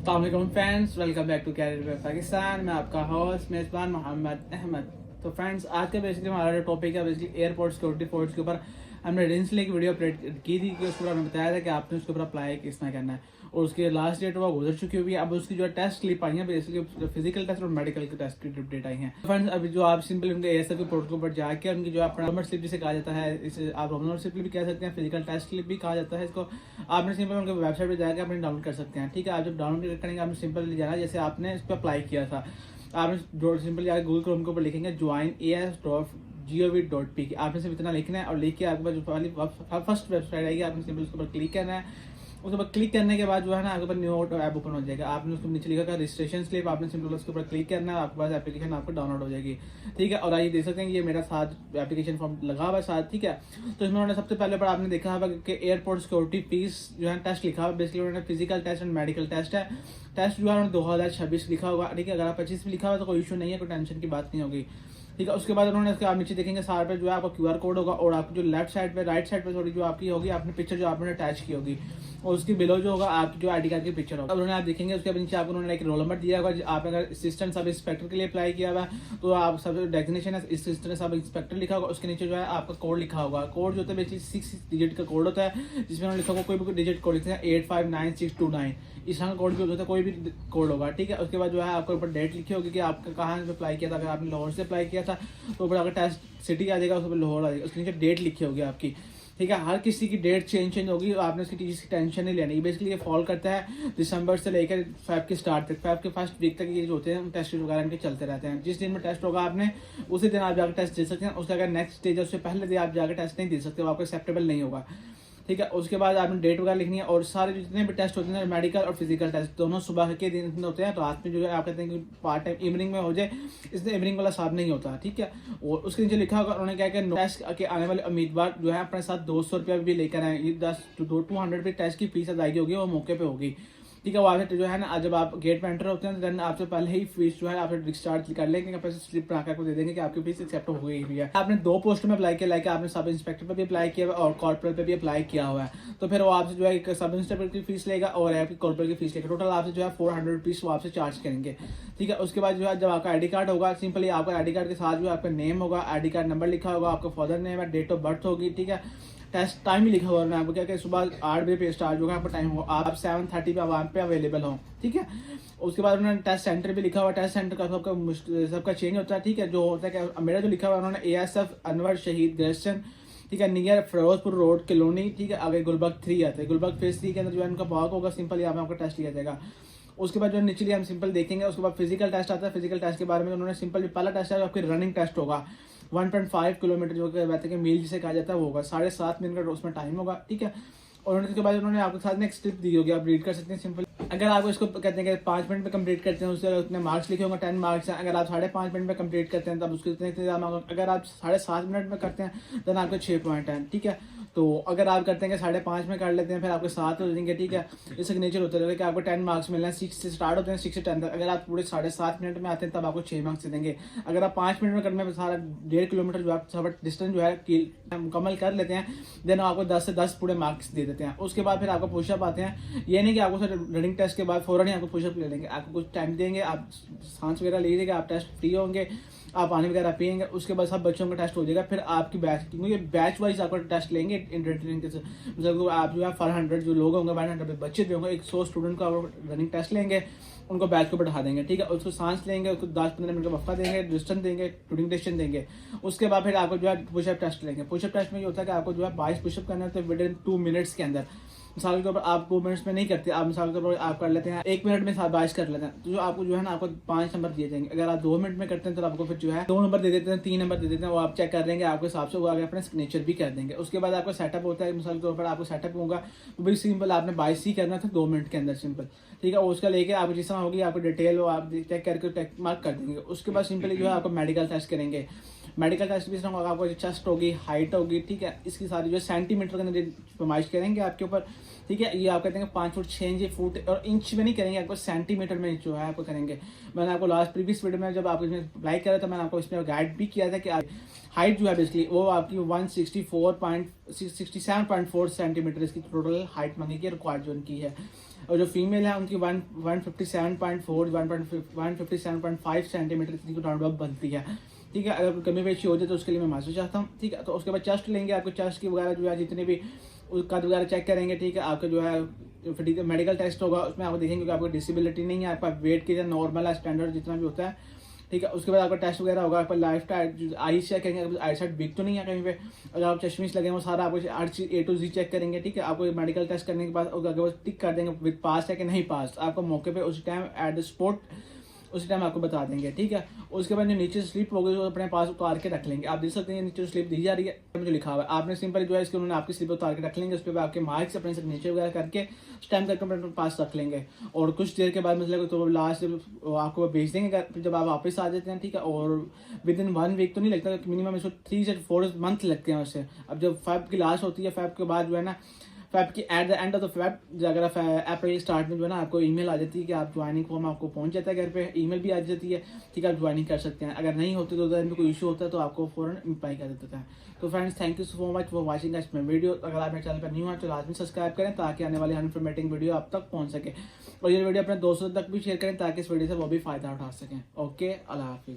अस्सलाम friends, welcome back to career Pakistan. मैं आपका होस्ट मेज़बान मोहम्मद अहमद। तो फ्रेंड्स, आज का बेसिकली हमारा जो टॉपिक है बेसिकली एयरपोर्ट सिक्योरिटी फोर्स के ऊपर हमने रिसेंटली एक वीडियो अपलोड की थी कि उसके ऊपर हमने बताया था कि आपने उसके ऊपर अप्लाई किस में करना है और उसकी लास्ट डेट वो गुजर चुकी हुई है। अब उसकी जो टेस्ट क्लिप आई है बेसिकली फिजिकल टेस्ट और मेडिकल के टेस्ट की डेट आई है। फ्रेंड्स, अभी जो आप सिंपल उनके एएसएफ के पोर्टल के ऊपर जाके उनकी जो अपना नंबर स्लिप जिसे कहा जाता है, इसे आप नंबर स्लिप भी कह सकते हैं, फिजिकल टेस्ट स्लिप भी कहा जाता है इसको। आपने सिंपल उनके वेबसाइट पर जाकर अपने डाउनलोड कर सकते हैं। ठीक है, आप जब डाउनलोड करेंगे आपने सिंपल जाना जैसे आपने इस पर अप्लाई किया था। आपने सिंपल जाकर गूगल क्रोम के ऊपर लिखेंगे join.as.gov.pk। आपने सिर्फ इतना लिखना है और लिख के आपके पास जो पहली फर्स्ट वेबसाइट आएगी आपने सिंपल उसके ऊपर क्लिक करना है। उसके ऊपर क्लिक करने के बाद जो है ना आपके पास न्यू ऐप ओपन हो जाएगा। आपने उसको नीचे लिखा रजिस्ट्रेशन स्लिप, आपने सिंपल उसके ऊपर क्लिक करना है, आपके पास एप्लीकेशन आपको डाउनलोड हो जाएगी। ठीक है, और आइए देख सकते हैं ये मेरा साथ एप्लीकेशन फॉर्म लगा हुआ है साथ। ठीक है, तो इसमें उन्होंने सबसे पहले पर आपने देखा होगा कि एयरपोर्ट सिक्योरिटी फीस जो है टेस्ट लिखा हुआ है। बेसिकली उन्होंने physical test and medical test है। टेस्ट जो है उन्होंने 2026 लिखा होगा। ठीक है, अगर आप 25 में लिखा हुआ तो कोई इशू नहीं है, कोई टेंशन की बात नहीं होगी। ठीक है, उसके बाद उन्होंने इसके आप नीचे देखेंगे सारे पे जो है आपका क्यूआर कोड होगा और आपकी जो लेफ्ट साइड पे राइट साइड पे थोड़ी जो आपकी होगी आपने पिक्चर जो आपने अटैच की होगी और उसकी बिलो जो होगा आपकी जो आईडी कार्ड की पिक्चर होगा। उन्होंने आप देखेंगे उसके नीचे आपको उन्होंने एक रोल नंबर दिया होगा। आप अगर असिस्टेंट सब इंस्पेक्टर के लिए अप्लाई किया हुआ है तो आप सब डेजिग्नेशन है असिस्टेंट सब इंस्पेक्टर लिखा होगा, उसके नीचे जो है आपका कोड लिखा होगा। कोड जो होता है बेसिकली 6 डिजिट का कोड होता है जिसमें उन्होंने लिखा होगा कोई भी डिजिट कोड लिखते हैं 859629 इस तरह का कोड भी होता है, कोई भी कोड होगा। ठीक है, उसके बाद जो है आपके ऊपर डेट लिखी होगी कि आपका कहाँ से अप्लाई किया था। अगर आपने लाहौर से अप्लाई किया था तो ऊपर अगर टेस्ट सिटी आ जाएगा उसके ऊपर लाहौर आ जाएगा, उसके नीचे डेट लिखी होगी आपकी। ठीक है, हर किसी की डेट चेंज होगी, आपने इसकी चीज़ की टेंशन नहीं लेनी। बेसिकली ये फॉल करता है दिसंबर से लेकर फेब के स्टार्ट तक, फेब के फर्स्ट वीक तक ये जो होते हैं टेस्ट वगैरह इनके चलते रहते हैं। जिस दिन में टेस्ट होगा आपने उसी दिन आप जाकर टेस्ट दे सकते हैं। उसका अगर नेक्स्ट स्टेज है उससे पहले दिन आप जाकर टेस्ट नहीं दे सकते, वो आपको एक्सेप्टेबल नहीं होगा। ठीक है, उसके बाद आपने डेट वगैरह लिखनी है और सारे जितने भी टेस्ट होते हैं मेडिकल और फिजिकल टेस्ट दोनों सुबह के दिन होते हैं। रात में जो है आप कहते हैं कि पार्ट टाइम इवनिंग में हो जाए, इसलिए इवनिंग वाला साथ नहीं होता। ठीक है, और उसके नीचे लिखा होगा उन्होंने क्या कि टेस्ट के आने वाले उम्मीदवार जो है अपने साथ 200 रुपया भी लेकर आए। ये 200 भी टेस्ट की फीस अदायगी होगी वो मौके पर होगी। ठीक है, वो आपसे जो है ना जब आप गेट में एंटर होते हैं तो देन आपसे पहले ही फीस जो है आप डिस्चार्ज कर लेंगे, पैसे स्लिप बनाकर आपको दे देंगे कि आपकी फीस एक्सेप्ट हो गई हुई है। आपने 2 पोस्ट में अप्लाई किया, लाइक आपने सब इंस्पेक्टर पे भी अप्लाई किया हुआ और कॉर्पोरेट पे भी अप्लाई किया हुआ है। तो फिर वो आपसे जो है एक सब इंस्पेक्टर की फीस लेगा और आपकी कॉर्पोरेट की फीस लेगा। टोटल आपसे जो है 400 रुपीज़ वो आपसे चार्ज करेंगे। ठीक है, उसके बाद जो है जब आपका आईडी कार्ड होगा सिंपली आपका आईडी कार्ड के साथ जो आपका नेम होगा, आईडी कार्ड नंबर लिखा होगा, आपका फादर नेम है, डेट ऑफ बर्थ होगी। ठीक है, टेस्ट टाइम ही लिखा हुआ है आपको क्या कि सुबह 8 बजे पे स्टार्ट होगा आपका टाइम हो, आप 7:30 पे वहाँ पे अवेलेबल हो। ठीक है, उसके बाद उन्होंने टेस्ट सेंटर भी लिखा हुआ। टेस्ट सेंटर का सबका चेंज होता है। ठीक है, जो होता है कि मेरा जो लिखा हुआ है उन्होंने एएसएफ अनवर शहीद ग्रेशन, ठीक है, नियर फिरोजपुर रोड कॉलोनी। ठीक है, आगे गुलबर्ग 3 आता है, गुलबर्ग फेज 3 के अंदर जो है उनका पार्क होगा। सिंपल यहाँ पे आपका टेस्ट लिया जाएगा। उसके बाद जो नीचे हम सिंपल देखेंगे, उसके बाद फिजिकल टेस्ट आता है। फिजिकल टेस्ट के बारे में उन्होंने सिंपल जो पहला टेस्ट है आपकी रनिंग टेस्ट होगा 1.5 किलोमीटर जो कहते हैं कि मील जिसे कहा जाता है वो होगा। 7.5 मिनट का उसमें टाइम होगा। ठीक है, और उसके बाद उन्होंने आपके साथ में एक स्लिप दी होगी, आप रीड कर सकते हैं सिंपल। अगर आप इसको कहते हैं कि 5 मिनट में कंप्लीट करते हैं उससे उतने मार्क्स लिखे होंगे 10 मार्क्स हैं। अगर आप 5.5 मिनट में कंप्लीट करते हैं तब उसके इतने अगर आप 7.5 मिनट में करते हैं तो आपके 6 पॉइंट हैं। ठीक है, तो अगर आप करते हैं कि 5.5 में कर लेते हैं फिर आपके 7 हो जाएंगे। ठीक है, ये सिग्नेचर होता है कि आपको 10 मार्क्स मिलना है। 6 से स्टार्ट होते हैं, 6 से 10 तक। अगर आप पूरे 7.5 मिनट में आते हैं तब आपको 6 मार्क्स देंगे। अगर आप 5 मिनट में करने में सारा 1.5 किलोमीटर जो आप सब डिस्टेंस जो है मुकम्मल कर लेते हैं देन आपको 10 से 10 पूरे मार्क्स दे देते हैं। उसके बाद फिर आपको पुशअप आते हैं। ये नहीं कि आपको सर रनिंग टेस्ट के बाद फौरन ही आपको पुशअप ले लेंगे, आपको कुछ टाइम देंगे, आप सांस वगैरह लीजिएगा, आप टेस्ट फ्री होंगे, आप पानी वगैरह पियेंगे। उसके बाद सब बच्चों का टेस्ट हो जाएगा। फिर आपकी बैच क्योंकि बैच वाइज आपका टेस्ट लेंगे इंटरटेनिंग के मतलब आप जो है 400 जो लोग होंगे 100 बच्चे भी होंगे 100 स्टूडेंट का रनिंग टेस्ट लेंगे, उनको बैच को बैठा देंगे। ठीक है, उसको सांस लेंगे, उसको 10-15 मिनट का वक्फा देंगे, डिस्टेंस देंगे, टूरिंग डिस्टेंस देंगे। उसके बाद फिर आपको जो है पुशअप टेस्ट लेंगे। पुशअप टेस्ट में ये होता है कि आपको जो है 22 पुशअप करना है तो विद इन 2 मिनट्स के अंदर। मिसाल के तौर पर आप 2 मिनट्स में नहीं करते, आप मिसाल के तौर पर आप कर लेते हैं 1 मिनट में 22 कर लेते हैं तो जो आपको जो है ना आपको 5 नंबर दिए जाएंगे। अगर आप 2 मिनट में करते हैं तो आपको फिर जो है 2 नंबर दे देते हैं, 3 नंबर दे देते हैं, वो आप चेक कर लेंगे आपके हिसाब से, वो आगे अपने सिग्नेचर भी कर देंगे। उसके बाद आपका सेटअप होता है, मिसाल के तौर पर आपको सेटअप होगा वो भी सिंपल, आपने 22 ही करना था 2 मिनट के अंदर सिंपल। ठीक है, उसका लेके आपको जिस तरह होगी आपको डिटेल वो आप चेक करके मार्क कर देंगे। उसके बाद सिंपली जो है आपको मेडिकल टेस्ट करेंगे। मेडिकल टेस्ट भी इसमें होगा, आपको चेस्ट होगी, हाइट होगी, ठीक है, इसकी सारी जो सेंटीमीटर के अंदर फरमाइश करेंगे आपके ऊपर, ठीक है। ये आप कहते हैं 5 फुट 6 इंच, फुट और इंच में नहीं करेंगे, आपको सेंटीमीटर में जो है आपको करेंगे। मैंने आपको लास्ट प्रीवियस वीडियो में जब आप इसमें अप्लाई कर रहे थे, मैंने आपको इसमें गाइड भी किया था कि हाइट जो है बेसिकली वो आपकी 167.4 सेंटीमीटर इसकी टोटल हाइट मांगेगी, रिक्वायर्ड जो उनकी है। और जो फीमेल है उनकी 157.4 157.5 सेंटीमीटर की राउंड अप बनती है, ठीक है। अगर कमी पेशी हो जाए तो उसके लिए मैं माफी चाहता हूँ, ठीक है। तो उसके बाद चेस्ट लेंगे, आपको चेस्ट की वगैरह जो है जितने भी कद वगैरह चेक करेंगे, ठीक है। आपका जो है मेडिकल टेस्ट होगा, उसमें आपको देखेंगे कि आपको डिसेबिलिटी नहीं है, आपका वेट की नॉर्मल है, स्टैंडर्ड जितना भी होता है, ठीक है। उसके बाद आपका टेस्ट वगैरह होगा, आपका लाइफ टाइम आई चेक करेंगे, आई साइड वीक तो नहीं है कहीं पे, अगर आप चश्मिश लगे वो सारा आपको हर चीज A to Z चेक करेंगे, ठीक है। आपको मेडिकल टेस्ट करने के बाद अगर वो टिक कर देंगे विद पास है कि नहीं पास, आपको मौके पे उस टाइम एट द स्पॉट उसी टाइम आपको बता देंगे, ठीक है। उसके बाद जो नीचे स्लिप होगी वो अपने पास उतार के रख लेंगे, आप देख सकते हैं नीचे स्लिप दी जा रही है, जो लिखा हुआ है आपने सिंपल जो है इसके उन्होंने आपकी स्लिप उतार के रख लेंगे, उस पर आपके मार्क्स अपने सिग्नेचर वगैरह करके स्टैम्प करके अपने पास रख लेंगे। और कुछ देर के बाद मतलब तो लास्ट आपको भेज देंगे जब आप वापस आ जाते हैं, ठीक है। और विद इन 1 वीक तो नहीं लगता, मिनिमम इसको 3 से 4 मंथ लगते हैं उससे। अब जब फेब की लास्ट होती है, फेब के बाद जो है ना, फेब की at the end of the Feb अगर अप्रैल स्टार्ट में जो है ना आपको ईमेल आ जाती है कि आप ज्वाइनिंग फॉर्म आपको पहुंच जाता है घर पे, ईमेल भी आ जाती है, ठीक है। आप ज्वाइनिंग कर सकते हैं। अगर नहीं होती तो उधर में कोई इशू होता है तो आपको फॉरन अप्लाई कर देता है। तो friends thank you so much for watching this video. अगर आप मेरे चैनल पर न्यू हैं तो लाजमी सब्सक्राइब करें ताकि आने वाले इन्फॉर्मेटिव वीडियो आप तक पहुंच सके, और ये वीडियो अपने दोस्तों तक भी शेयर करें ताकि इस वीडियो से वो भी फायदा उठा सकें। ओके, अल्लाह हाफिज़।